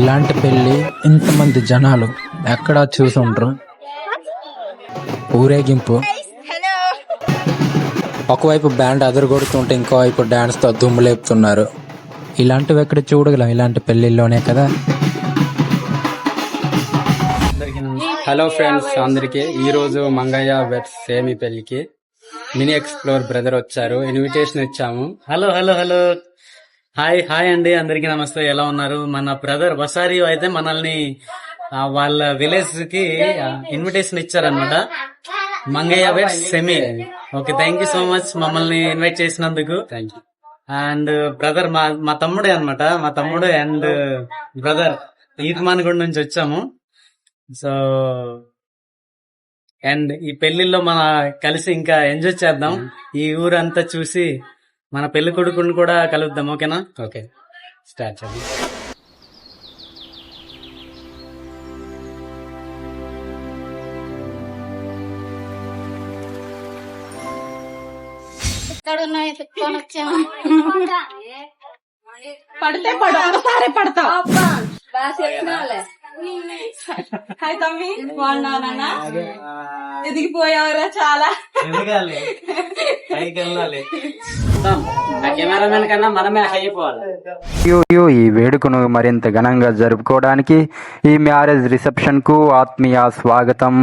ఇలాంటి పెళ్లి ఇంతమంది జనాలు ఎక్కడా చూసుండ్రు. ఊరేగింపు, ఒకవైపు బ్యాండ్ అదరగొడుతుంటే ఇంకోవైపు డాన్స్ తో దుమ్ము లేపుతున్నారు. ఇలాంటివి ఎక్కడ చూడగలం, ఇలాంటి పెళ్లిల్లోనే కదా. హలో ఫ్రెండ్స్ అందరికి, ఈ రోజు మంగయ్య వెట్స్ సేమి పెళ్లికి మినీ ఎక్స్ప్లోర్ బ్రదర్ వచ్చారు. ఇన్విటేషన్ ఇచ్చాము. Hello hello hello hi hi అండి, అందరికి నమస్తే. ఎలా ఉన్నారు? మన బ్రదర్ వసారియో అయితే మనల్ని వాళ్ళ విలేజ్ కి ఇన్విటేషన్ ఇచ్చారనమాట. Mangayya vets semi. Okay, thank you so much మమ్మల్ని ఇన్వైట్ చేసినందుకు. Thank you. అండ్ బ్రదర్ మా తమ్ముడే అనమాట. మా తమ్ముడు అండ్ బ్రదర్ ఈద్మాన్గూడ నుంచి వచ్చాము. సో అండ్ ఈ పెళ్లిలో మన కలిసి ఇంకా ఎంజాయ్ చేద్దాం. ఈ ఊరంతా చూసి మన పెళ్లి కొడుకుని కూడా కలుద్దాం. ఓకేనా? ఓకే, స్టార్ట్ చేద్దాం. పడితే ఒకసారి పడతా. హాయ్ తమ్మి, బాగున్నానా? ఎదిగిపోయావురా చాలా. కెమెరామెన్ కన్నా మనమే అయిపోవాలి. ఈ వేడుకను మరింత ఘనంగా జరుపుకోవడానికి ఈ మ్యారేజ్ రిసెప్షన్ కు ఆత్మీయ స్వాగతం.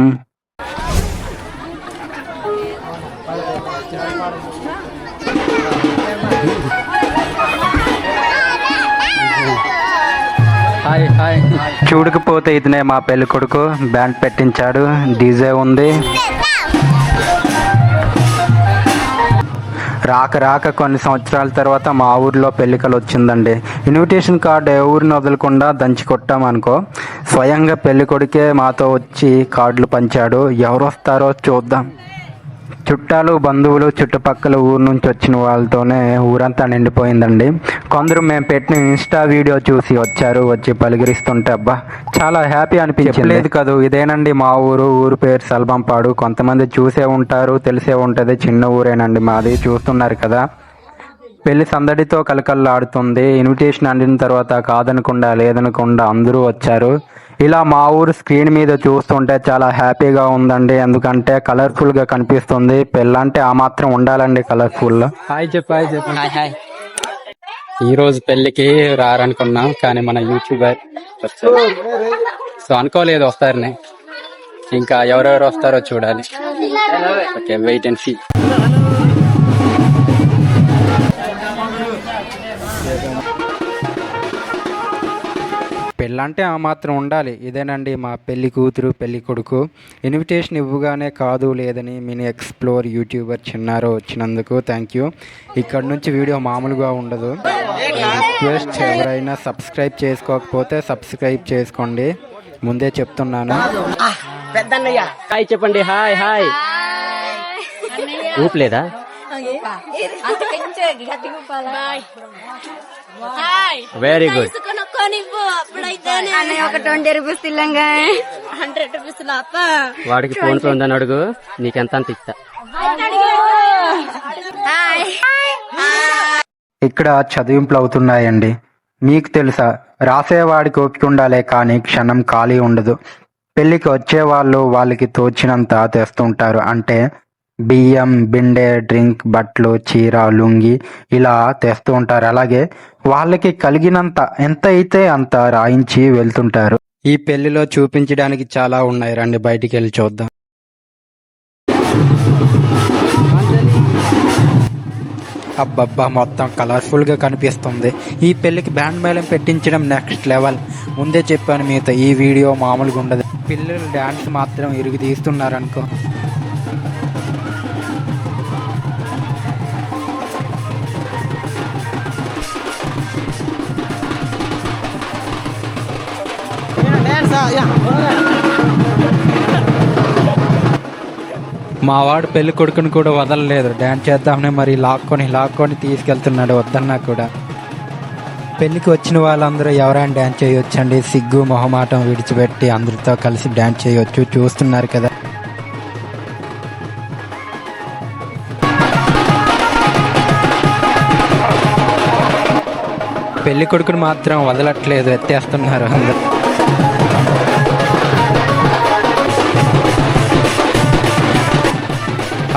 Hi hi. చూడకపోతే ఇతనే మా పెళ్లి కొడుకు. బ్యాండ్ పెట్టించాడు, డీజే ఉంది. రాక కొన్ని సంవత్సరాల తర్వాత మా ఊర్లో పెళ్లికలు వచ్చిందండి. ఇన్విటేషన్ కార్డు ఏ ఊరిని వదలకుండా దంచి కొట్టామనుకో. స్వయంగా పెళ్లి కొడుకే మాతో వచ్చి కార్డులు పంచాడు. ఎవరు వస్తారో చూద్దాం. చుట్టాలు, బంధువులు, చుట్టుపక్కల ఊరు నుంచి వచ్చిన వాళ్ళతోనే ఊరంతా నిండిపోయిందండి. కొందరు మేము పెట్టిన ఇన్స్టా వీడియో చూసి వచ్చి పలిగిరిస్తుంటే అబ్బా చాలా హ్యాపీ అనిపించింది. లేదు కదా, ఇదేనండి మా ఊరు పేరు సల్బంపాడు. కొంతమంది చూసే ఉంటారు, తెలిసే ఉంటది. చిన్న ఊరేనండి మాది. చూస్తున్నారు కదా, పెళ్లి సందడితో కలకల్లాడుతుంది. ఇన్విటేషన్ అందిన తర్వాత కాదనకుండా లేదనకుండా అందరూ వచ్చారు. ఇలా మా ఊరు స్క్రీన్ మీద చూస్తుంటే చాలా హ్యాపీగా ఉందండి. ఎందుకంటే కలర్ఫుల్ గా కనిపిస్తుంది. పెళ్ళంటే ఆ మాత్రం ఉండాలండి కలర్ఫుల్. హాయ్ చెప్పు. Hi hi. ఈ రోజు పెళ్లికి రారనుకున్నాం, కానీ మన యూట్యూబర్ వచ్చారు. సో అనుకోలేదు వస్తారని. ఇంకా ఎవరెవరు వస్తారో చూడాలి. Okay, wait and see. పెళ్ళంటే ఆ మాత్రం ఉండాలి. ఇదేనండి మా పెళ్లి కూతురు, పెళ్లి కొడుకు. ఇన్విటేషన్ ఇవ్వగానే కాదు లేదని మినీ ఎక్స్ప్లోర్ యూట్యూబర్ చిన్నారో వచ్చినందుకు థ్యాంక్ యూ. ఇక్కడ నుంచి వీడియో మామూలుగా ఉండదు. రిక్వెస్ట్, ఎవరైనా సబ్స్క్రైబ్ చేసుకోకపోతే సబ్స్క్రైబ్ చేసుకోండి. ముందే చెప్తున్నాను. హాయ్ చెప్పండి. Hi hi. ఊపలేదా? Very good. ఒక 20 రూపీస్ తిల్లంగా 100 రూపీస్ వాడికి ఫోన్ పే ఉందని అడుగు, నీకెంత అంత ఇస్తా. ఇక్కడ చదివింపులు అవుతున్నాయండి. మీకు తెలుసా, రాసేవాడికి ఓపిక ఉండాలే కానీ క్షణం ఖాళీ ఉండదు. పెళ్లికి వచ్చేవాళ్ళు వాళ్ళకి తోచినంత తెస్తుంటారు. అంటే బియ్యం, బిండె, డ్రింక్, బట్టలు, చీర, లుంగి ఇలా తెస్తూ ఉంటారు. అలాగే వాళ్ళకి కలిగినంత ఎంత అయితే అంత రాయించి వెళ్తుంటారు. ఈ పెళ్లిలో చూపించడానికి చాలా ఉన్నాయి, రండి బయటికి వెళ్ళి చూద్దాం. అబ్బబ్బా, మొత్తం కలర్ఫుల్ గా కనిపిస్తుంది. ఈ పెళ్లికి బ్యాండ్ మేళం పెట్టించడం నెక్స్ట్ లెవెల్. ముందే చెప్పాను మీతో, ఈ వీడియో మామూలుగా ఉండదు. పిల్లలు డాన్స్ మాత్రం ఇరుగు తీస్తున్నారనుకో. మా వాడు పెళ్లి కొడుకుని కూడా వదలలేదు. డాన్స్ చేద్దామని మరి లాక్కొని తీసుకెళ్తున్నాడు వద్దన్నా కూడా. పెళ్లికి వచ్చిన వాళ్ళందరూ ఎవరైనా డాన్స్ చేయొచ్చండి. సిగ్గు మొహమాటం విడిచిపెట్టి అందరితో కలిసి డాన్స్ చేయొచ్చు. చూస్తున్నారు కదా. పెళ్లి కొడుకుని మాత్రం వదలట్లేదు, ఎత్తేస్తున్నారు అందరు.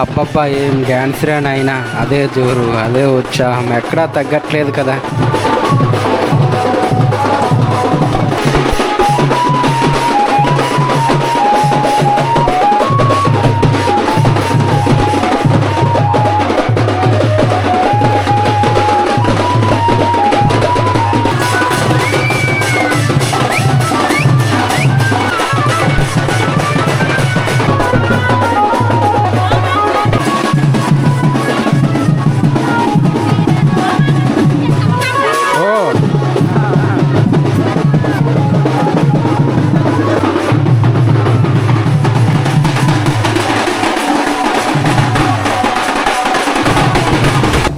అబ్బబ్బా ఏం డ్యాన్స్ రా నాయనా, అదే జోరు, అదే ఉత్సాహం, ఎక్కడా తగ్గట్లేదు కదా.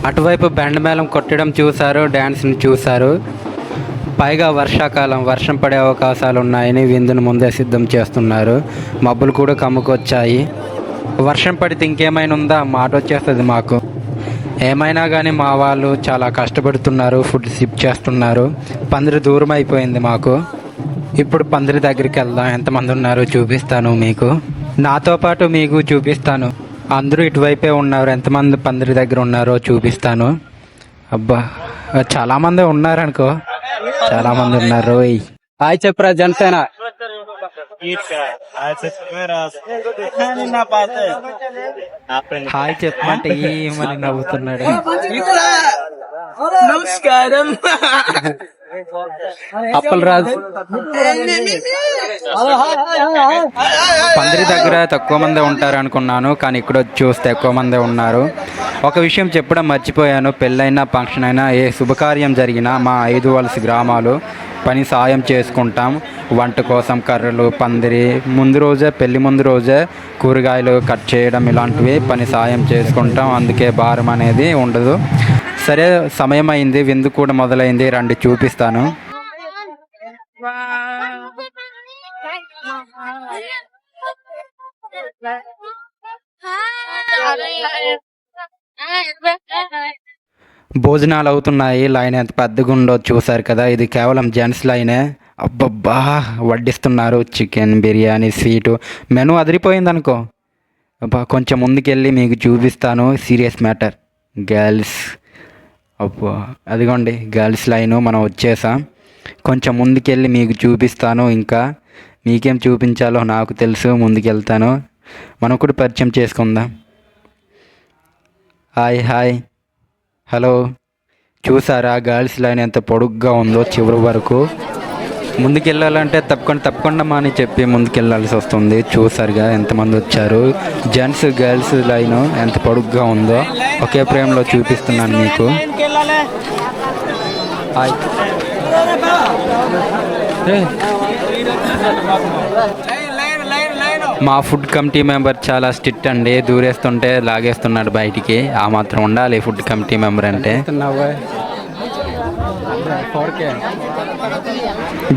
అటువైపు బ్యాండ్ మేళం కొట్టడం చూశారు, డ్యాన్స్ని చూశారు. పైగా వర్షాకాలం, వర్షం పడే అవకాశాలు ఉన్నాయని విందును ముందే సిద్ధం చేస్తున్నారు. మబ్బులు కూడా కమ్ముకొచ్చాయి. వర్షం పడితే ఇంకేమైనా ఉందా, మాట వచ్చేస్తుంది మాకు. ఏమైనా కానీ మా వాళ్ళు చాలా కష్టపడుతున్నారు, ఫుడ్ సిప్ చేస్తున్నారు. పందిరి దూరం అయిపోయింది మాకు. ఇప్పుడు పందిరి దగ్గరికి వెళ్దాం, ఎంతమంది ఉన్నారో చూపిస్తాను మీకు. నాతో పాటు మీకు చూపిస్తాను. అందరూ ఇటువైపే ఉన్నారు, ఎంతమంది పందిరి దగ్గర ఉన్నారో చూపిస్తాను. అబ్బా చాలామంది ఉన్నారనుకో, చాలామంది ఉన్నారు. హాయ్ చెప్పరా జనసేన. హాయ్ చెప్పమంటే ఏమని నవ్వుతున్నాడు. నమస్కారం. అప్పలరాజు. పందిరి దగ్గర తక్కువ మంది ఉంటారు అనుకున్నాను, కానీ ఇక్కడ వచ్చి చూస్తే ఎక్కువ మంది ఉన్నారు. ఒక విషయం చెప్పడం మర్చిపోయాను, పెళ్ళైనా ఫంక్షన్ అయినా ఏ శుభకార్యం జరిగినా మా 5 వలస గ్రామాలు పని సాయం చేసుకుంటాం. వంట కోసం కర్రలు, పందిరి ముందు రోజే, పెళ్లి ముందు రోజే కూరగాయలు కట్ చేయడం ఇలాంటివి పని సాయం చేసుకుంటాం. అందుకే భారం అనేది ఉండదు. సరే సమయం అయింది, విందు కూడా మొదలైంది, రండి చూపిస్తాను. భోజనాలు అవుతున్నాయి. లైన్ ఎంత పెద్దగా ఉండో చూసారు కదా, ఇది కేవలం జెంట్స్ లైనే. అబ్బబ్బా వడ్డిస్తున్నారు, చికెన్, బిర్యానీ, స్వీటు, మెను అదిరిపోయింది అనుకో. అబ్బా కొంచెం ముందుకెళ్ళి మీకు చూపిస్తాను. Serious matter, girls. అబ్బా అదిగోండి గర్ల్స్ లైను, మనం వచ్చేసాం. కొంచెం ముందుకెళ్ళి మీకు చూపిస్తాను. ఇంకా మీకేం చూపించాలో నాకు తెలుసు, ముందుకెళ్తాను. మనం కూడా పరిచయం చేసుకుందాం. Hi hi, hello. చూసారా గర్ల్స్ లైన్ ఎంత పొడుగ్గా ఉందో, చివరి వరకు. ముందుకెళ్ళాలంటే తప్పకుండా అని చెప్పి ముందుకెళ్ళాల్సి వస్తుంది. చూసారుగా ఎంతమంది వచ్చారు. జెంట్స్ గర్ల్స్ లైను ఎంత పొడుగ్గా ఉందో ఒకే ఫ్రేమ్లో చూపిస్తున్నాను మీకు. హాయ్. మా ఫుడ్ కమిటీ మెంబర్ చాలా స్ట్రిక్ట్ అండి, దూరేస్తుంటే లాగేస్తున్నాడు బయటికి. ఆ మాత్రం ఉండాలి ఫుడ్ కమిటీ మెంబర్ అంటే.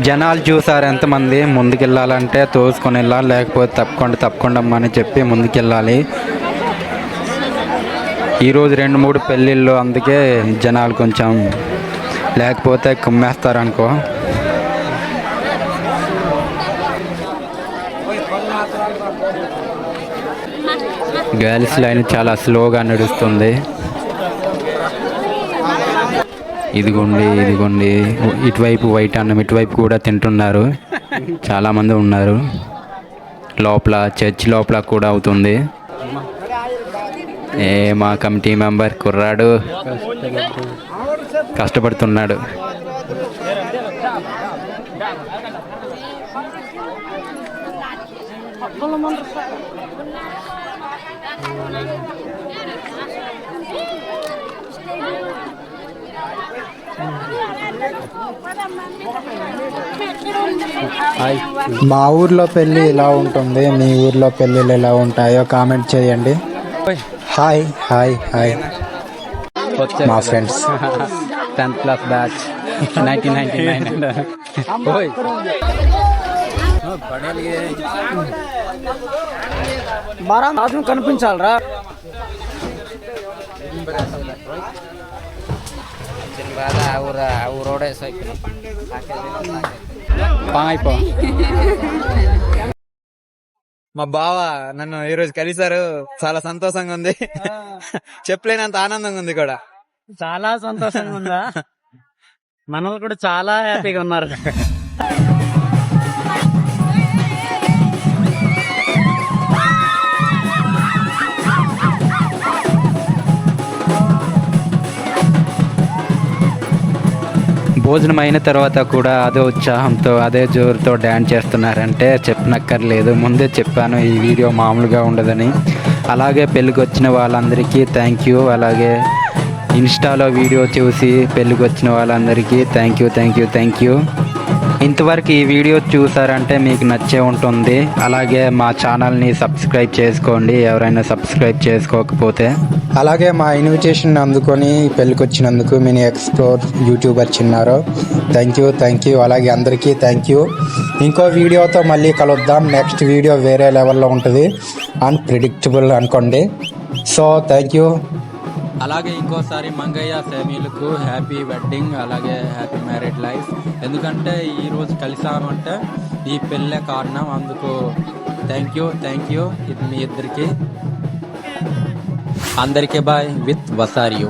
జనాలు చూసారు ఎంతమంది. ముందుకెళ్ళాలంటే తోసుకొని వెళ్ళాలి, లేకపోతే తప్పకుండా అని చెప్పి ముందుకెళ్ళాలి. ఈరోజు 2-3 పెళ్ళిళ్ళు, అందుకే జనాలు కొంచెం, లేకపోతే కుమ్మేస్తారనుకో. గర్ల్స్ లైన్ చాలా స్లోగా నడుస్తుంది. ఇదిగోండి ఇటువైపు వైట్ అన్నం, ఇటువైపు కూడా తింటున్నారు. చాలామంది ఉన్నారు. లోపల చర్చ్ లోపల కూడా అవుతుంది. మా కమిటీ మెంబర్ కుర్రాడు కష్టపడుతున్నాడు. మా ఊర్లో పెళ్ళి ఇలా ఉంటుంది, మీ ఊర్లో పెళ్ళిళ్ళు ఎలా ఉంటాయో కామెంట్ చేయండి. హాయ్ హాయ్ హాయ్ మా ఫ్రెండ్స్. 10th class batch 1999. కనిపించాలరా. అయిపో మా బావ నన్ను ఈ రోజు కలిశారు, చాలా సంతోషంగా ఉంది. చెప్పలేనంత ఆనందంగా ఉంది కూడా. చాలా సంతోషంగా ఉందా? మనలు కూడా చాలా హ్యాపీగా ఉన్నారు. భోజనం అయిన తర్వాత కూడా అదే ఉత్సాహంతో అదే జోరుతో డ్యాన్స్ చేస్తున్నారంటే చెప్పనక్కర్లేదు. ముందే చెప్పాను ఈ వీడియో మామూలుగా ఉండదని. అలాగే పెళ్ళికి వచ్చిన వాళ్ళందరికీ థ్యాంక్ యూ. అలాగే ఇన్స్టాలో వీడియో చూసి పెళ్ళికి వచ్చిన వాళ్ళందరికీ థ్యాంక్ యూ. ఇంతవరకు ఈ వీడియో చూసారంటే మీకు నచ్చే ఉంటుంది. అలాగే మా ఛానల్ని సబ్స్క్రైబ్ చేసుకోండి ఎవరైనా సబ్స్క్రైబ్ చేసుకోకపోతే. అలాగే మా ఇన్విటేషన్ అందుకొని పెళ్ళికి వచ్చినందుకు మినీ ఎక్స్ప్లోర్ యూట్యూబర్ చిన్నారు. Thank you. అలాగే అందరికీ థ్యాంక్ యూ. ఇంకో వీడియోతో మళ్ళీ కలుద్దాం. నెక్స్ట్ వీడియో వేరే లెవెల్లో ఉంటుంది, అన్ప్రిడిక్టబుల్ అనుకోండి. So thank you. అలాగే ఇంకోసారి మంగయ్య ఫ్యామిలీకు హ్యాపీ వెడ్డింగ్, అలాగే హ్యాపీ మ్యారీడ్ లైఫ్. ఎందుకంటే ఈరోజు కలిసామంటే ఈ పెళ్ళే కారణం. అందుకు థ్యాంక్ యూ ఇది మీ ఇద్దరికి. అందరికీ బాయ్ విత్ వసారియు.